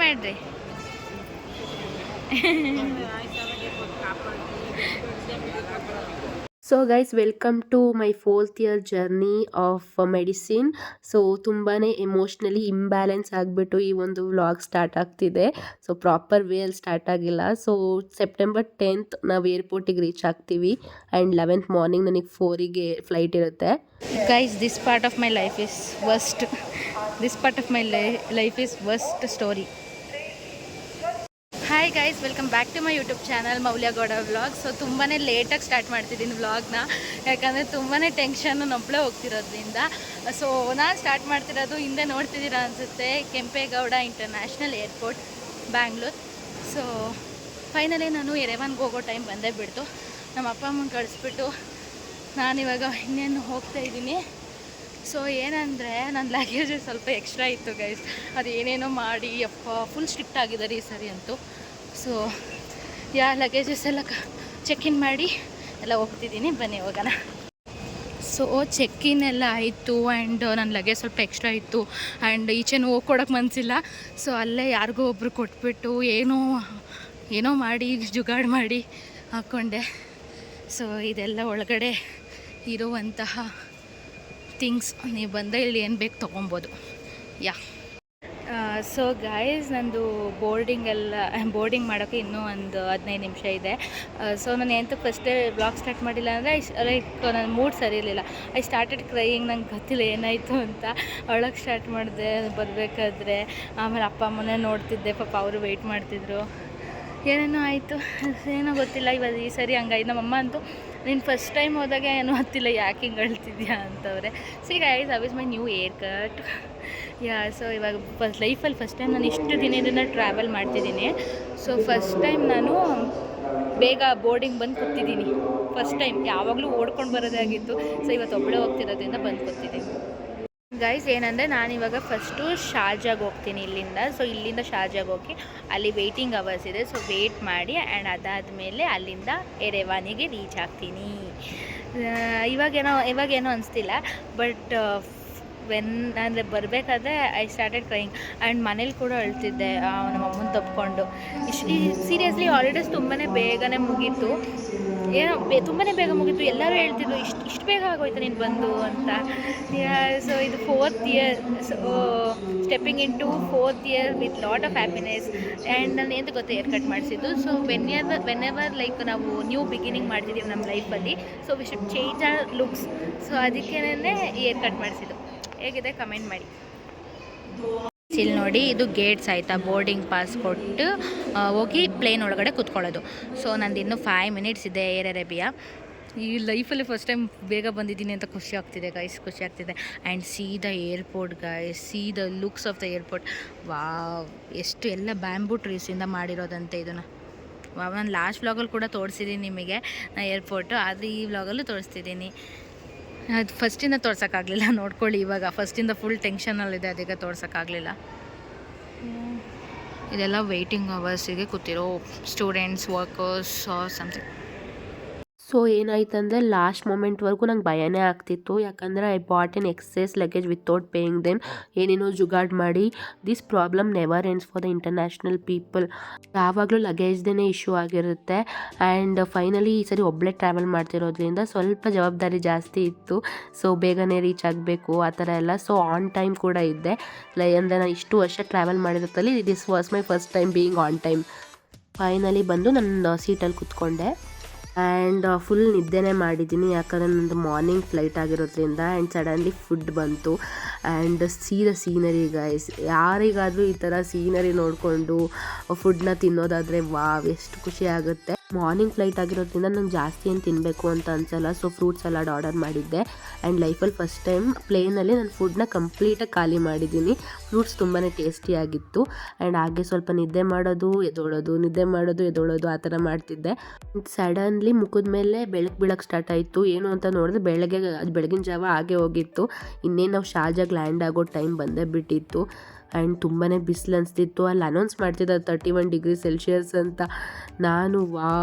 ಮಾಡ್ರಿ. So guys, welcome to my 4th year journey of medicine. So ತುಂಬಾ emotionally imbalance ಆಗಿಬಿಟ್ಟು ಈ ಒಂದು ವ್ಲಾಗ್ ಸ್ಟಾರ್ಟ್ ಆಗ್ತಿದೆ. ಸೊ ಪ್ರಾಪರ್ ವೇಯಲ್ಲಿ ಸ್ಟಾರ್ಟ್ ಆಗಿಲ್ಲ. ಸೊ ಸೆಪ್ಟೆಂಬರ್ 10th ನಾವು ಏರ್ಪೋರ್ಟಿಗೆ ರೀಚ್ ಆಗ್ತೀವಿ ಆ್ಯಂಡ್ 11th ಮಾರ್ನಿಂಗ್ ನನಗೆ 4ಗೆ ಫ್ಲೈಟ್ ಇರುತ್ತೆ. Guys, this part of my life is worst. This part of my life is worst story. Hi guys, welcome back to my YouTube channel Moulya Gowda vlog. So ತುಂಬಾ ಲೇಟಾಗಿ start ಮಾಡ್ತಿದ್ದೀನಿ ವ್ಲಾಗ್ನ, ಯಾಕಂದರೆ ತುಂಬಾ ಟೆನ್ಷನ್ನು ನೊಬ್ಬಳೇ ಹೋಗ್ತಿರೋದ್ರಿಂದ. So ನಾನು ಸ್ಟಾರ್ಟ್ ಮಾಡ್ತಿರೋದು ಹಿಂದೆ ನೋಡ್ತಿದ್ದೀರಾ ಅನಿಸುತ್ತೆ, Kempegowda international airport, Bangalore. So finally ನಾನು ಎರೆವಾನ್ಗೆ ಹೋಗೋ ಟೈಮ್ ಬಂದೇ ಬಿಡ್ತು. ನಮ್ಮ ಅಪ್ಪ ಅಮ್ಮನ ಕಳಿಸ್ಬಿಟ್ಟು ನಾನಿವಾಗ ಇನ್ನೇನು ಹೋಗ್ತಾ ಇದ್ದೀನಿ. ಸೊ ಏನಂದರೆ ನನ್ನ ಲಗೇಜ್ ಸ್ವಲ್ಪ ಎಕ್ಸ್ಟ್ರಾ ಇತ್ತು ಗೈಸ್, ಅದು ಏನೇನೋ ಮಾಡಿ ಫುಲ್ ಸ್ಟ್ರಿಕ್ಟ್ ಆಗಿದ್ದಾರೆ ಈ ಸರಿ ಅಂತೂ. ಸೊ ಲಗೇಜಸ್ ಎಲ್ಲ ಚೆಕ್-ಇನ್ ಮಾಡಿ ಎಲ್ಲ ಹೋಗ್ತಿದ್ದೀನಿ, ಬನ್ನಿ ಹೋಗೋಣ. ಸೊ ಚೆಕ್-ಇನ್ ಎಲ್ಲ ಆಯಿತು ಆ್ಯಂಡ್ ನನ್ನ ಲಗೇಜ್ ಸ್ವಲ್ಪ ಎಕ್ಸ್ಟ್ರಾ ಇತ್ತು ಆ್ಯಂಡ್ ಈಚೆನೂ ಹೋಗ್ಕೊಡೋಕೆ ಮನಸ್ಸಿಲ್ಲ. ಸೊ ಅಲ್ಲೇ ಯಾರಿಗೋ ಒಬ್ಬರು ಕೊಟ್ಬಿಟ್ಟು ಏನೋ ಮಾಡಿ ಜುಗಾಡು ಮಾಡಿ ಹಾಕ್ಕೊಂಡೆ. ಸೊ ಇದೆಲ್ಲ ಒಳಗಡೆ ಇರುವಂತಹ ಥಿಂಗ್ಸ್, ನೀವು ಬಂದರೆ ಇಲ್ಲಿ ಏನು ಬೇಕು ತೊಗೊಬೋದು. ಸೊ ಗಾಯ್ಸ್, ನಂದು ಬೋರ್ಡಿಂಗ್ ಮಾಡೋಕ್ಕೆ ಇನ್ನೂ ಒಂದು 15 ನಿಮಿಷ ಇದೆ. ಸೊ ನಾನು ಎಂತೂ ಫಸ್ಟೇ ಬ್ಲಾಗ್ ಸ್ಟಾರ್ಟ್ ಮಾಡಿಲ್ಲ ಅಂದರೆ ಲೈಕ್ ನನ್ನ ಮೂಡ್ ಸರಿ ಇರಲಿಲ್ಲ. I started crying. ನಂಗೆ ಗೊತ್ತಿಲ್ಲ ಏನಾಯಿತು ಅಂತ. ಅಳೋಕ್ಕೆ ಸ್ಟಾರ್ಟ್ ಮಾಡಿದೆ ಬರಬೇಕಾದ್ರೆ. ಆಮೇಲೆ ಅಪ್ಪ ಅಮ್ಮನೇ ನೋಡ್ತಿದ್ದೆ, ಪಾಪ ಅವರು ವೆಯ್ಟ್ ಮಾಡ್ತಿದ್ರು. ಏನೇನೋ ಆಯಿತು, ಏನೋ ಗೊತ್ತಿಲ್ಲ. ಈ ಸರಿ ಹಂಗಾಯ್ತು. ನಮ್ಮಮ್ಮ ಅಂತೂ ನೀನು ಫಸ್ಟ್ ಟೈಮ್ ಹೋದಾಗ ಏನೂ ಗೊತ್ತಿಲ್ಲ, ಯಾಕೆ ಹಿಂಗೆ ಅಳ್ತಿದ್ಯಾ ಅಂತವ್ರೆ. ಸೊ ಈಗ how is my new hair cut. So ಇವಾಗ ಲೈಫಲ್ಲಿ ಫಸ್ಟ್ ಟೈಮ್ ನಾನು ಇಷ್ಟು ದಿನದಿಂದ ಟ್ರಾವೆಲ್ ಮಾಡ್ತಿದ್ದೀನಿ. ಸೊ ಫಸ್ಟ್ ಟೈಮ್ ನಾನು ಬೇಗ ಬೋರ್ಡಿಂಗ್ ಬಂದು ಕೂತಿದ್ದೀನಿ. ಫಸ್ಟ್ ಟೈಮ್, ಯಾವಾಗಲೂ ಓಡ್ಕೊಂಡು ಬರೋದೇ ಆಗಿತ್ತು. ಸೊ ಇವತ್ತು ಒಬ್ಬಳೇ ಹೋಗ್ತಿರೋದ್ರಿಂದ ಬಂದು ಕೂತಿದ್ದೀನಿ. ಗೈಸ್ ಏನಂದರೆ ನಾನಿವಾಗ ಫಸ್ಟು ಶಾರ್ಜಾಗೆ ಹೋಗ್ತೀನಿ ಇಲ್ಲಿಂದ. ಸೊ ಇಲ್ಲಿಂದ ಶಾರ್ಜಾಗೆ ಹೋಗಿ ಅಲ್ಲಿ ವೆಯ್ಟಿಂಗ್ ಅವರ್ಸ್ ಇದೆ. ಸೊ ವೆಯ್ಟ್ ಮಾಡಿ ಆ್ಯಂಡ್ ಅದಾದಮೇಲೆ ಅಲ್ಲಿಂದ ಎರೆವಾನಿಗೆ ರೀಚ್ ಆಗ್ತೀನಿ. ಇವಾಗೇನೋ ಅನಿಸ್ತಿಲ್ಲ, ಬಟ್ ಅಂದರೆ ಬರಬೇಕಾದ್ರೆ ಐ ಸ್ಟಾರ್ಟೆಡ್ ಕ್ರೈಯಿಂಗ್ ಆ್ಯಂಡ್ ಮನೇಲಿ ಕೂಡ ಅಳ್ತಿದ್ದೆ ನಮ್ಮ ಅಮ್ಮನ ತಪ್ಪಿಕೊಂಡು. ಸೀರಿಯಸ್ಲಿ ಹಾಲಿಡೇಸ್ ತುಂಬಾ ಬೇಗನೆ ಮುಗೀತು. ತುಂಬಾ ಬೇಗ ಮುಗೀತು. ಎಲ್ಲರೂ ಹೇಳ್ತಿದ್ರು ಇಷ್ಟು ಬೇಗ ಆಗೋಯ್ತು ನೀನು ಬಂದು ಅಂತ. ಸೊ ಇದು 4th year. So stepping in to 4th year with lot of happiness. And ನಾನು ಏನು ಗೊತ್ತಾ ಏರ್ ಕಟ್ ಮಾಡಿಸಿದ್ದು. ಸೊ ವೆನ್ ಎವರ್ ಲೈಕ್ ನಾವು ನ್ಯೂ ಬಿಗಿನಿಂಗ್ ಮಾಡ್ತಿದ್ದೀವಿ ನಮ್ಮ ಲೈಫಲ್ಲಿ, so we should change our looks. So ಅದಕ್ಕೇನೆ ಏರ್ ಕಟ್ ಮಾಡಿಸಿದ್ದು. ಹೇಗಿದೆ ಕಮೆಂಟ್ ಮಾಡಿ. ಇಲ್ಲಿ ನೋಡಿ, ಇದು ಗೇಟ್ಸ್ ಆಯಿತಾ, ಬೋರ್ಡಿಂಗ್ ಪಾಸ್ ಕೊಟ್ಟು ಹೋಗಿ ಪ್ಲೇನ್ ಒಳಗಡೆ ಕೂತ್ಕೊಳ್ಳೋದು. ಸೊ ನಂದು ಇನ್ನೂ 5 ಮಿನಿಟ್ಸ್ ಇದೆ ಏರ್ ಅರೇಬಿಯಾ. ಈ ಲೈಫಲ್ಲಿ ಫಸ್ಟ್ ಟೈಮ್ ಬೇಗ ಬಂದಿದ್ದೀನಿ ಅಂತ ಖುಷಿ ಆಗ್ತಿದೆ ಗೈಸ್, ಖುಷಿ ಆಗ್ತಿದೆ. And C the airport guys, C the looks of the airport. Wow, ಎಷ್ಟು ಎಲ್ಲ ಬ್ಯಾಂಬೂ ಟ್ರೀಸಿಂದ ಮಾಡಿರೋದಂತೆ ಇದನ್ನು. ನಾನು ಲಾಸ್ಟ್ ವ್ಲಾಗಲ್ಲಿ ಕೂಡ ತೋರಿಸಿದ್ದೀನಿ ನಿಮಗೆ ಏರ್ಪೋರ್ಟು, ಆದರೆ ಈ ವ್ಲಾಗಲ್ಲೂ ತೋರಿಸ್ತಿದ್ದೀನಿ. ಅದು ಫಸ್ಟಿಂದ ತೋರ್ಸೋಕ್ಕಾಗಲಿಲ್ಲ, ನೋಡ್ಕೊಳ್ಳಿ. ಇವಾಗ ಫಸ್ಟಿಂದ ಫುಲ್ ಟೆನ್ಷನಲ್ಲಿದೆ, ಅದಕ್ಕೆ ತೋರ್ಸೋಕ್ಕಾಗಲಿಲ್ಲ. ಇದೆಲ್ಲ ವೆಯ್ಟಿಂಗ್ ಅವರ್ಸಿಗೆ ಕೂತಿರೋ ಸ್ಟೂಡೆಂಟ್ಸ್, ವರ್ಕರ್ಸ್ ಸಮಥಿಂಗ್. ಸೊ ಏನಾಯ್ತಂದರೆ ಲಾಸ್ಟ್ ಮೂಮೆಂಟ್ವರೆಗೂ ನಂಗೆ ಭಯನೇ ಆಗ್ತಿತ್ತು. ಯಾಕಂದರೆ I bought in excess luggage without paying them. ಏನೇನೋ ಜುಗಾಡ್ ಮಾಡಿ. This problem never ends for the international people. ಯಾವಾಗಲೂ ಲಗೇಜ್ದೇ ಇಶ್ಯೂ ಆಗಿರುತ್ತೆ. ಆ್ಯಂಡ್ ಫೈನಲಿ ಈ ಸರಿ ಒಬ್ಬಳೇ ಟ್ರಾವೆಲ್ ಮಾಡ್ತಿರೋದ್ರಿಂದ ಸ್ವಲ್ಪ ಜವಾಬ್ದಾರಿ ಜಾಸ್ತಿ ಇತ್ತು. ಸೊ ಬೇಗನೆ ರೀಚ್ ಆಗಬೇಕು ಆ ಥರ ಎಲ್ಲ. ಸೊ ಆನ್ ಟೈಮ್ ಕೂಡ ಇದ್ದೆ. ಅಂದರೆ ನಾನು ಇಷ್ಟು ವರ್ಷ ಟ್ರಾವೆಲ್ ಮಾಡಿರೋದ್ರಲ್ಲಿ this was my first time being on time. Finally ಬಂದು ನನ್ನ ಸೀಟಲ್ಲಿ ಕೂತ್ಕೊಂಡೆ. ಆ್ಯಂಡ್ ಫುಲ್ ನಿದ್ದೆನೇ ಮಾಡಿದ್ದೀನಿ, ಯಾಕಂದರೆ ನನ್ನದು ಮಾರ್ನಿಂಗ್ ಫ್ಲೈಟ್ ಆಗಿರೋದ್ರಿಂದ. ಆ್ಯಂಡ್ ಸಡನ್ಲಿ ಫುಡ್ ಬಂತು ಆ್ಯಂಡ್ ದ ಸೀನರಿ ಗೈಸ್. ಯಾರಿಗಾದರೂ ಈ ಥರ ಸೀನರಿ ನೋಡಿಕೊಂಡು ಫುಡ್ನ ತಿನ್ನೋದಾದರೆ ವಾವ್, ಎಷ್ಟು ಖುಷಿ ಆಗುತ್ತೆ. ಮಾರ್ನಿಂಗ್ ಫ್ಲೈಟ್ ಆಗಿರೋದ್ರಿಂದ ನಂಗೆ ಜಾಸ್ತಿ ಏನು ತಿನ್ನಬೇಕು ಅಂತ ಅನಿಸಲ್ಲ. ಸೊ ಫ್ರೂಟ್ ಸಲಾಡ್ ಆರ್ಡರ್ ಮಾಡಿದ್ದೆ. ಆ್ಯಂಡ್ ಲೈಫಲ್ಲಿ ಫಸ್ಟ್ ಟೈಮ್ ಪ್ಲೇನಲ್ಲಿ ನಾನು ಫುಡ್ನ ಕಂಪ್ಲೀಟಾಗಿ ಖಾಲಿ ಮಾಡಿದ್ದೀನಿ. ಫ್ರೂಟ್ಸ್ ತುಂಬಾ ಟೇಸ್ಟಿಯಾಗಿತ್ತು. ಆ್ಯಂಡ್ ಹಾಗೆ ಸ್ವಲ್ಪ ನಿದ್ದೆ ಮಾಡೋದು ಎದ್ದೋಳೋದು, ನಿದ್ದೆ ಮಾಡೋದು ಎದ್ದೋಳೋದು ಆ ಥರ ಮಾಡ್ತಿದ್ದೆ. ಸಡನ್ಲಿ ಮುಖದ ಮೇಲೆ ಬೆಳಕು ಬೀಳಕ್ಕೆ ಸ್ಟಾರ್ಟ್ ಆಯಿತು. ಏನು ಅಂತ ನೋಡಿದ್ರೆ ಬೆಳಗಿನ ಜಾವ ಹಾಗೆ ಹೋಗಿತ್ತು. ಇನ್ನೇನು ನಾವು ಶಾರ್ಜಾಗೆ ಲ್ಯಾಂಡ್ ಆಗೋ ಟೈಮ್ ಬಂದೇ ಬಿಟ್ಟಿತ್ತು. ಆ್ಯಂಡ್ ತುಂಬಾ ಬಿಸಿಲು ಅನಿಸ್ತಿತ್ತು. ಅಲ್ಲಿ ಅನೌನ್ಸ್ ಮಾಡ್ತಿದ್ದಾರೆ 31 ಡಿಗ್ರಿ ಸೆಲ್ಸಿಯಸ್ ಅಂತ. ನಾನು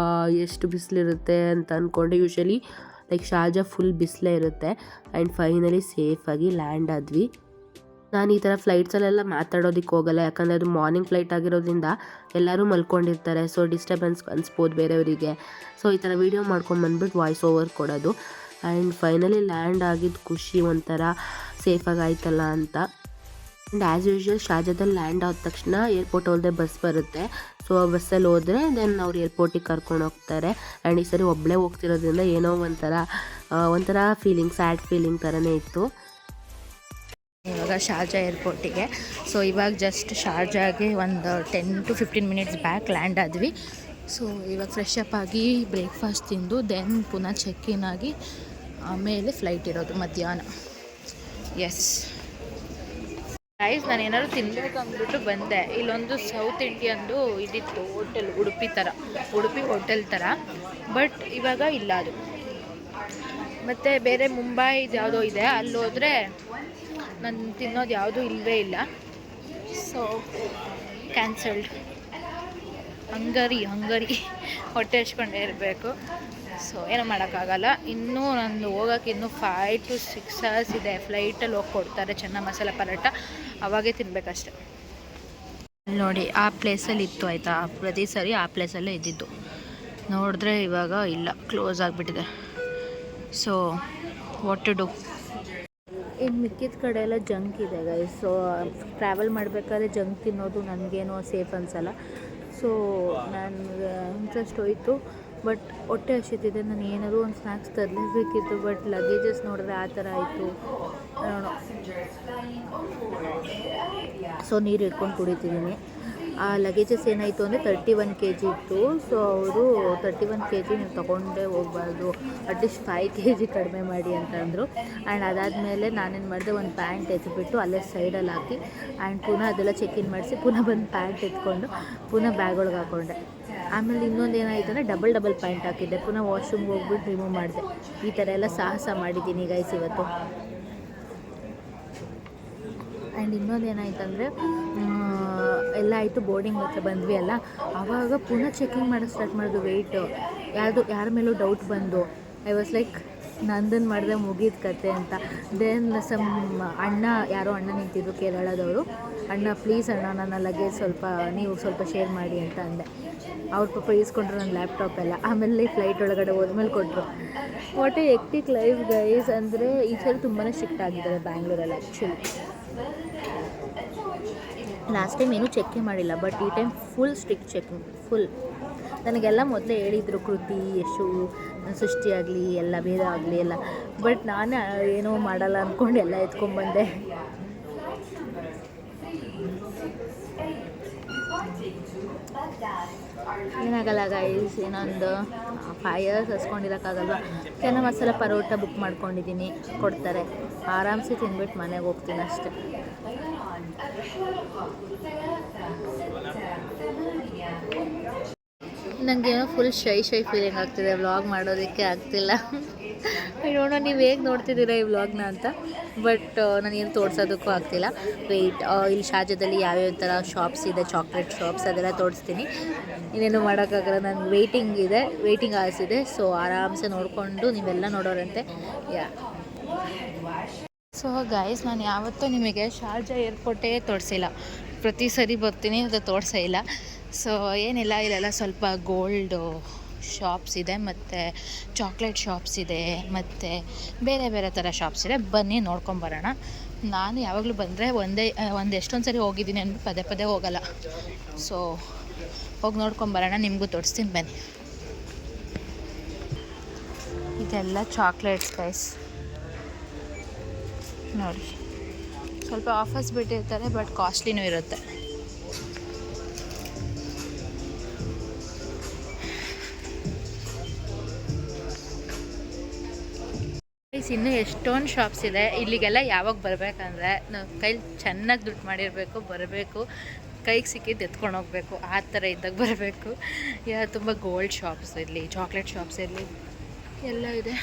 ಎಷ್ಟು ಬಿಸಿಲಿರುತ್ತೆ ಅಂತ ಅಂದ್ಕೊಂಡೆ. ಯೂಶ್ವಲಿ ಲೈಕ್ ಶಾರ್ಜಾ ಫುಲ್ ಬಿಸಿಲೇ ಇರುತ್ತೆ. ಆ್ಯಂಡ್ ಫೈನಲಿ ಸೇಫಾಗಿ ಲ್ಯಾಂಡ್ ಆದ್ವಿ. ನಾನು ಈ ಥರ ಫ್ಲೈಟ್ಸಲ್ಲೆಲ್ಲ ಮಾತಾಡೋದಕ್ಕೆ ಹೋಗಲ್ಲ, ಯಾಕಂದರೆ ಅದು ಮಾರ್ನಿಂಗ್ ಫ್ಲೈಟ್ ಆಗಿರೋದ್ರಿಂದ ಎಲ್ಲರೂ ಮಲ್ಕೊಂಡಿರ್ತಾರೆ. ಸೊ ಡಿಸ್ಟರ್ಬೆನ್ಸ್ ಅನಿಸ್ಬೋದು ಬೇರೆಯವರಿಗೆ. ಸೊ ಈ ಥರ ವೀಡಿಯೋ ಮಾಡ್ಕೊಂಬಂದ್ಬಿಟ್ಟು ವಾಯ್ಸ್ ಓವರ್ ಕೊಡೋದು. ಆ್ಯಂಡ್ ಫೈನಲಿ ಲ್ಯಾಂಡ್ ಆಗಿದ್ದು ಖುಷಿ ಒಂಥರ ಸೇಫಾಗಿ ಆಯ್ತಲ್ಲ ಅಂತ. ಆ್ಯಂಡ್ ಆ್ಯಸ್ ಯೂಶ್ವಲ್ ಶಾರ್ಜಾದಲ್ಲಿ ಲ್ಯಾಂಡ್ ಆದ ತಕ್ಷಣ ಏರ್ಪೋರ್ಟ್ ಹೋಲ್ದೆ ಬಸ್ ಬರುತ್ತೆ. ಸೊ ಆ ಬಸ್ಸಲ್ಲಿ ಹೋದರೆ ದೆನ್ ಅವ್ರು ಏರ್ಪೋರ್ಟಿಗೆ ಕರ್ಕೊಂಡು ಹೋಗ್ತಾರೆ. ಆ್ಯಂಡ್ ಈ ಸರಿ ಒಬ್ಬಳೇ ಹೋಗ್ತಿರೋದ್ರಿಂದ ಏನೋ ಒಂಥರ ಫೀಲಿಂಗ್, ಸ್ಯಾಡ್ ಫೀಲಿಂಗ್ ಥರನೇ ಇತ್ತು. ಇವಾಗ ಶಾರ್ಜಾ ಏರ್ಪೋರ್ಟಿಗೆ. ಸೊ ಇವಾಗ ಜಸ್ಟ್ ಶಾರ್ಜಾಗೆ ಒಂದು 10 to 15 ಮಿನಿಟ್ಸ್ ಬ್ಯಾಕ್ ಲ್ಯಾಂಡ್ ಆದ್ವಿ. ಸೊ ಇವಾಗ ಫ್ರೆಶ್ ಅಪ್ ಆಗಿ ಬ್ರೇಕ್ಫಾಸ್ಟ್ ತಿಂದು ದೆನ್ ಪುನಃ ಚೆಕ್ ಇನ್ ಆಗಿ ಆಮೇಲೆ ಫ್ಲೈಟ್ ಇರೋದು ಮಧ್ಯಾಹ್ನ. ಎಸ್ ಗೈಸ್, ನಾನು ಏನಾದ್ರು ತಿನ್ಬೇಕು ಅಂದ್ಬಿಟ್ಟು ಬಂದೆ. ಇಲ್ಲೊಂದು ಸೌತ್ ಇಂಡಿಯನ್ದು ಇದಿತ್ತು ಹೋಟೆಲ್, ಉಡುಪಿ ಹೋಟೆಲ್ ಥರ. ಬಟ್ ಇವಾಗ ಇಲ್ಲ ಅದು. ಮತ್ತು ಬೇರೆ ಮುಂಬೈದು ಯಾವುದೋ ಇದೆ, ಅಲ್ಲಿ ಹೋದರೆ ನಾನು ತಿನ್ನೋದು ಯಾವುದೂ ಇಲ್ಲವೇ ಇಲ್ಲ. So cancelled. ಹಂಗರಿ ಹೊಟ್ಟೆ ಹಚ್ಕೊಂಡೇ ಇರಬೇಕು. ಸೊ ಏನೂ ಮಾಡೋಕ್ಕಾಗಲ್ಲ. ಇನ್ನೂ ನಂದು ಹೋಗೋಕ್ಕೆ ಇನ್ನೂ 5 to 6 hours ಇದೆ. ಫ್ಲೈಟಲ್ಲಿ ಹೋಗಿ ಕೊಡ್ತಾರೆ ಚೆನ್ನ ಮಸಾಲ ಪರೋಟ, ಅವಾಗೇ ತಿನ್ನಬೇಕಷ್ಟೆ. ನೋಡಿ ಆ ಪ್ಲೇಸಲ್ಲಿ ಇತ್ತು ಆಯಿತಾ, ಪ್ರತಿ ಸರಿ ಆ ಪ್ಲೇಸಲ್ಲೇ ಇದ್ದಿದ್ದು. ನೋಡಿದ್ರೆ ಇವಾಗ ಇಲ್ಲ, ಕ್ಲೋಸ್ ಆಗಿಬಿಟ್ಟಿದೆ. So what to do. ಇನ್ನು ಮಿಕ್ಕಿದ ಕಡೆ ಎಲ್ಲ ಜಂಕ್ ಇದೆ ಗೈಸ್. ಸೊ ಟ್ರಾವೆಲ್ ಮಾಡಬೇಕಾದ್ರೆ ಜಂಕ್ ತಿನ್ನೋದು ನನಗೇನೋ ಸೇಫ್ ಅನಿಸಲ್ಲ. ಸೊ ನನಗೆ ಇಂಟ್ರೆಸ್ಟ್ ಹೋಯಿತು, ಬಟ್ ಹೊಟ್ಟೆ ಹಸಿತಿದೆ. ನಾನು ಏನಾದರೂ ಒಂದು ಸ್ನ್ಯಾಕ್ಸ್ ತರಲೇಬೇಕಿತ್ತು, ಬಟ್ ಲಗೇಜಸ್ ನೋಡಿದ್ರೆ ಆ ಥರ ಆಯಿತು. ಸೊ ನೀರು ಇಟ್ಕೊಂಡು ಕುಡಿತಿದ್ದೀನಿ. ಆ ಲಗೇಜಸ್ ಏನಾಯಿತು ಅಂದರೆ 31 kg ಇತ್ತು. ಸೊ ಅವರು 31 kg ನೀವು ತೊಗೊಂಡೇ ಹೋಗಬಾರ್ದು, ಅಟ್ಲೀಸ್ಟ್ 5 kg ಕಡಿಮೆ ಮಾಡಿ ಅಂತ ಅಂದರು. ಆ್ಯಂಡ್ ಅದಾದಮೇಲೆ ನಾನೇನು ಮಾಡಿದೆ, ಒಂದು ಪ್ಯಾಂಟ್ ಎತ್ಬಿಟ್ಟು ಅಲ್ಲೇ ಸೈಡಲ್ಲಿ ಹಾಕಿ ಆ್ಯಂಡ್ ಪುನಃ ಅದೆಲ್ಲ ಚೆಕ್ ಇನ್ ಮಾಡಿಸಿ ಪುನಃ ಬಂದು ಪ್ಯಾಂಟ್ ಎತ್ಕೊಂಡು ಪುನಃ ಬ್ಯಾಗ್ ಒಳಗೆ ಹಾಕ್ಕೊಂಡೆ. ಆಮೇಲೆ ಇನ್ನೊಂದು ಏನಾಯಿತು ಅಂದರೆ ಡಬಲ್ ಪ್ಯಾಂಟ್ ಹಾಕಿದ್ದೆ. ಪುನಃ ವಾಶ್ರೂಮ್ಗೆ ಹೋಗ್ಬಿಟ್ಟು ರಿಮೂವ್ ಮಾಡಿದೆ. ಈ ಥರ ಎಲ್ಲ ಸಾಹಸ ಮಾಡಿದ್ದೀನಿ ಗೈಸ್ ಇವತ್ತು. ಆ್ಯಂಡ್ ಇನ್ನೊಂದು ಏನಾಯ್ತಂದರೆ ಎಲ್ಲ ಆಯಿತು, ಬೋರ್ಡಿಂಗ್ ಹತ್ರ ಬಂದ್ವಿ ಅಲ್ಲ, ಆವಾಗ ಪುನಃ ಚೆಕಿಂಗ್ ಮಾಡೋಕ್ಕೆ ಸ್ಟಾರ್ಟ್ ಮಾಡಿದ್ರು. ವೆಯ್ಟ್ ಯಾರ ಮೇಲೂ ಡೌಟ್ ಬಂದು ಐ ವಾಸ್ ಲೈಕ್ ನಂದನ್ನು ಮಾಡಿದ್ರೆ ಮುಗಿದ ಕತೆ ಅಂತ. ದೆನ್ ಯಾರೋ ಅಣ್ಣ ನಿಂತಿದ್ರು ಕೇರಳದವರು. ಅಣ್ಣ ಪ್ಲೀಸ್ ಅಣ್ಣ, ನನ್ನ ಲಗೇಜ್ ನೀವು ಸ್ವಲ್ಪ ಶೇರ್ ಮಾಡಿ ಅಂತ ಅಂದೆ. ಅವ್ರ ಪಾಪ ಈಸ್ಕೊಂಡ್ರು ನನ್ನ ಲ್ಯಾಪ್ಟಾಪ್ ಎಲ್ಲ. ಆಮೇಲೆ ಫ್ಲೈಟ್ ಒಳಗಡೆ ಹೋದ್ಮೇಲೆ ಕೊಟ್ಟರು. What A hectic life guys. ಅಂದರೆ ಈ ಸಲ ತುಂಬಾ ಸ್ಟ್ರಿಕ್ಟ್ ಆಗಿದ್ದಾರೆ ಬ್ಯಾಂಗ್ಳೂರಲ್ಲಿ ಆ್ಯಕ್ಚುಲಿ. ಲಾಸ್ಟ್ ಟೈಮ್ ಏನೂ ಚೆಕ್ಕೇ ಮಾಡಿಲ್ಲ, ಬಟ್ ಈ time full strict checking, full. ನನಗೆಲ್ಲ ಮೊದಲೇ ಹೇಳಿದರು, ಕೃತಿ, ಯಶು, ಸೃಷ್ಟಿ ಆಗಲಿ ಎಲ್ಲ, ವೇದ ಆಗಲಿ ಎಲ್ಲ. ಬಟ್ ನಾನು ಏನೂ ಮಾಡಲ್ಲ ಅಂದ್ಕೊಂಡು ಎಲ್ಲ ಎತ್ಕೊಂಡ್ಬಂದೆ. ಏನಾಗಲ್ಲ ಗೈಸ್, ಇನ್ನೊಂದು 5 years ಹಸ್ಕೊಂಡಿರೋಕ್ಕಾಗಲ್ವ. ಚೆನ್ನ ಮಸಾಲ ಪರೋಟ ಬುಕ್ ಮಾಡ್ಕೊಂಡಿದ್ದೀನಿ, ಕೊಡ್ತಾರೆ. ಆರಾಮ್ಸೆ ತಿಂದ್ಬಿಟ್ಟು ಮನೆಗೆ ಹೋಗ್ತೀನಿ ಅಷ್ಟೆ. ನನಗೇನೋ ಫುಲ್ ಶೈ ಫೀಲಿಂಗ್ ಆಗ್ತಿದೆ. ವ್ಲಾಗ್ ಮಾಡೋದಕ್ಕೆ ಆಗ್ತಿಲ್ಲ. ನೋಡೋಣ ನೀವು ಹೇಗೆ ನೋಡ್ತಿದ್ದೀರಾ ಈ ವ್ಲಾಗ್ನ ಅಂತ. ಬಟ್ ನನಗೇನು ತೋರಿಸೋದಕ್ಕೂ ಆಗ್ತಿಲ್ಲ. ಇಲ್ಲಿ ಶಾರ್ಜಾದಲ್ಲಿ ಯಾವ್ಯಾವ ಥರ ಶಾಪ್ಸ್ ಇದೆ, ಚಾಕ್ಲೇಟ್ ಶಾಪ್ಸ್, ಅದೆಲ್ಲ ತೋರಿಸ್ತೀನಿ. ಇನ್ನೇನು ಮಾಡೋಕ್ಕಾಗಲ್ಲ, ನನಗೆ ವೆಯ್ಟಿಂಗ್ ಅವರ್ಸ್ ಇದೆ. ಸೊ ಆರಾಮ್ಸೆ ನೋಡಿಕೊಂಡು ನೀವೆಲ್ಲ ನೋಡೋರಂತೆ. ಸೊ ಗೈಸ್, ನಾನು ಯಾವತ್ತೂ ನಿಮಗೆ ಶಾರ್ಜಾ ಏರ್ಪೋರ್ಟೇ ತೋರಿಸಿಲ್ಲ. ಪ್ರತಿ ಸರಿ ಬರ್ತೀನಿ, ಅದು ತೋರಿಸೇ ಇಲ್ಲ. ಸೊ ಏನಿಲ್ಲ, ಇಲ್ಲೆಲ್ಲ ಸ್ವಲ್ಪ ಗೋಲ್ಡು ಶಾಪ್ಸ್ ಇದೆ, ಮತ್ತು ಚಾಕ್ಲೇಟ್ ಶಾಪ್ಸ್ ಇದೆ, ಮತ್ತು ಬೇರೆ ಥರ ಶಾಪ್ಸ್ ಇದೆ. ಬನ್ನಿ ನೋಡ್ಕೊಂಬರೋಣ. ನಾನು ಯಾವಾಗಲೂ ಬಂದರೆ ಎಷ್ಟೊಂದು ಸರಿ ಹೋಗಿದ್ದೀನಿ ಅಂದ್ಬಿಟ್ಟು ಪದೇ ಹೋಗಲ್ಲ. ಸೊ ಹೋಗಿ ನೋಡ್ಕೊಂಬರೋಣ, ನಿಮಗೂ ತೋರಿಸ್ತೀನಿ ಬನ್ನಿ. ಇದೆಲ್ಲ ಚಾಕ್ಲೇಟ್ಸ್ ಗೈಸ್ ನೋಡಿ. ಸ್ವಲ್ಪ ಆಫರ್ಸ್ ಬಿಟ್ಟಿರ್ತಾರೆ, ಬಟ್ ಕಾಸ್ಟ್ಲಿನೂ ಇರುತ್ತೆ. ಇನ್ನೂ ಎಷ್ಟೊಂದು ಶಾಪ್ಸ್ ಇದೆ. ಇಲ್ಲಿಗೆಲ್ಲ ಯಾವಾಗ ಬರಬೇಕಂದ್ರೆ ನಾವು ಕೈಲಿ ಚೆನ್ನಾಗಿ ದುಡ್ಡು ಮಾಡಿರಬೇಕು, ಬರಬೇಕು, ಕೈಗೆ ಸಿಕ್ಕಿದ್ದು ಎತ್ಕೊಂಡು ಹೋಗಬೇಕು, ಆ ಥರ ಇದ್ದಾಗ ಬರಬೇಕು. ತುಂಬ ಗೋಲ್ಡ್ ಶಾಪ್ಸ್ ಇರಲಿ, ಚಾಕ್ಲೇಟ್ ಶಾಪ್ಸ್ ಇರಲಿ, ಎಲ್ಲ ಇದೆ.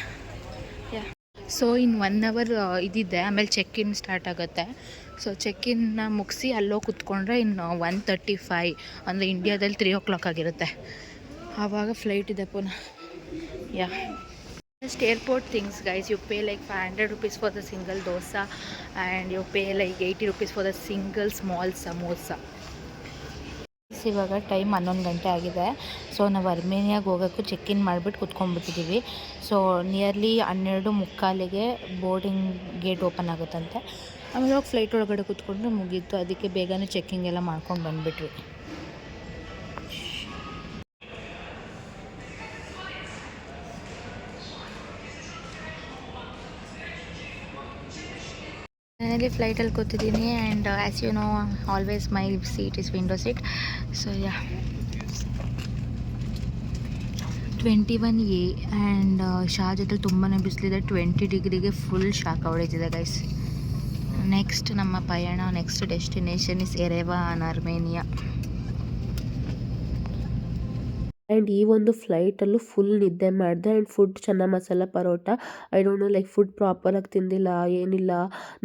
ಸೊ ಇನ್ನು 1 hour ಇದಿದೆ, ಆಮೇಲೆ ಚೆಕ್ ಇನ್ ಸ್ಟಾರ್ಟ್ ಆಗುತ್ತೆ. ಸೊ ಚೆಕ್ ಇನ್ನ ಮುಗಿಸಿ ಅಲ್ಲೋ ಕೂತ್ಕೊಂಡ್ರೆ ಇನ್ನು 1:35 ಅಂದರೆ ಇಂಡಿಯಾದಲ್ಲಿ 3 o'clock ಆಗಿರುತ್ತೆ. ಆವಾಗ ಫ್ಲೈಟ್ ಇದೆ ಪುನಃ. Just airport things, guys. You pay like 500 rupees for the single dosa, and you pay like 80 rupees for the single small samosa. ಇವಾಗ ಟೈಮ್ 11 ಗಂಟೆ ಆಗಿದೆ. ಸೊ ನಾವು ಅರ್ಮೇನಿಯಾಗೆ ಹೋಗೋಕ್ಕೂ ಚೆಕ್ ಇನ್ ಮಾಡಿಬಿಟ್ಟು ಕುತ್ಕೊಂಡ್ಬಿಟ್ಟಿದ್ದೀವಿ. ಸೊ ನಿಯರ್ಲಿ 12:45ಗೆ ಬೋರ್ಡಿಂಗ್ ಗೇಟ್ ಓಪನ್ ಆಗುತ್ತಂತೆ. ಆಮೇಲೆ ಹೋಗಿ ಫ್ಲೈಟ್ ಒಳಗಡೆ ಕುತ್ಕೊಂಡ್ರೆ ಮುಗೀತು. ಅದಕ್ಕೆ ಬೇಗನೆ ಚೆಕ್ಕಿಂಗ್ ಎಲ್ಲ ಮಾಡ್ಕೊಂಡು ಬಂದುಬಿಟ್ವಿ. ಫೈನಲಿ ಫ್ಲೈಟಲ್ಲಿ ಕೂತಿದ್ದೀನಿ. And as you know, always my seat is window seat. So yeah 21A. And ಶಾರ್ಜದಲ್ಲಿ ತುಂಬಾ ಬಿಸಿಲಿದೆ. 20 ಡಿಗ್ರಿಗೆ ಫುಲ್ ಶಾಖ ಹೊಡಿತಿದೆ ಗೈಸ್. ನೆಕ್ಸ್ಟ್ ನಮ್ಮ ಪಯಣ, next destination is Yerevan, Armenia. And ಈ ಒಂದು ಫ್ಲೈಟಲ್ಲೂ ಫುಲ್ ನಿದ್ದೆ ಮಾಡಿದೆ. ಆ್ಯಂಡ್ ಫುಡ್ ಚೆನ್ನ masala paratha, I don't know, like food ಪ್ರಾಪರಾಗಿ ತಿಂದಿಲ್ಲ, ಏನಿಲ್ಲ,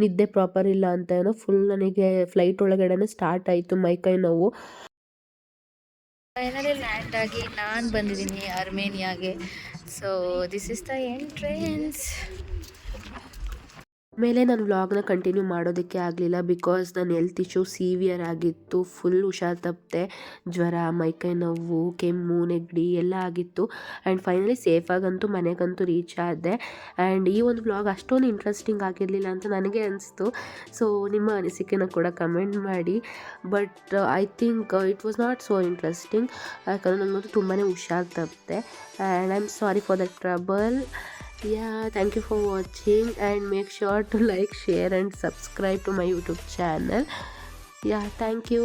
ನಿದ್ದೆ ಪ್ರಾಪರ್ ಇಲ್ಲ ಅಂತ ಏನೋ ಫುಲ್ ನನಗೆ ಫ್ಲೈಟ್ ಒಳಗಡೆ ಸ್ಟಾರ್ಟ್ ಆಯಿತು ಮೈಕೈ ನೋವು. ಫೈನಲಿ ಲ್ಯಾಂಡ್ ಆಗಿ ನಾನು ಬಂದಿದ್ದೀನಿ ಅರ್ಮೇನಿಯಾಗೆ. So this is the entrance. ಮೇಲೆ ನಾನು ವ್ಲಾಗ್ನ ಕಂಟಿನ್ಯೂ ಮಾಡೋದಕ್ಕೆ ಆಗಲಿಲ್ಲ, ಬಿಕಾಸ್ ನನ್ನ ಹೆಲ್ತ್ ಇಶ್ಯೂ ಸೀವಿಯರ್ ಆಗಿತ್ತು. ಫುಲ್ ಹುಷಾರು ತಪ್ಪದೆ, ಜ್ವರ, ಮೈಕೈ ನೋವು, ಕೆಮ್ಮು, ನೆಗಡಿ ಎಲ್ಲ ಆಗಿತ್ತು. ಆ್ಯಂಡ್ ಫೈನಲಿ ಸೇಫಾಗಂತೂ ಮನೆಗಂತೂ ರೀಚ್ ಆದೆ. ಆ್ಯಂಡ್ ಈ ಒಂದು ವ್ಲಾಗ್ ಅಷ್ಟೊಂದು ಇಂಟ್ರೆಸ್ಟಿಂಗ್ ಆಗಿರಲಿಲ್ಲ ಅಂತ ನನಗೆ ಅನಿಸ್ತು. ಸೊ ನಿಮ್ಮ ಅನಿಸಿಕೆನ ಕೂಡ ಕಮೆಂಟ್ ಮಾಡಿ. But I think it was not so interesting, ಯಾಕಂದರೆ ನನಗಂತೂ ತುಂಬಾ ಹುಷಾರು ತಪ್ಪದೆ. And I am sorry for the trouble. Yeah, thank you for watching, and make sure to like, share and subscribe to my YouTube channel. Yeah, thank you.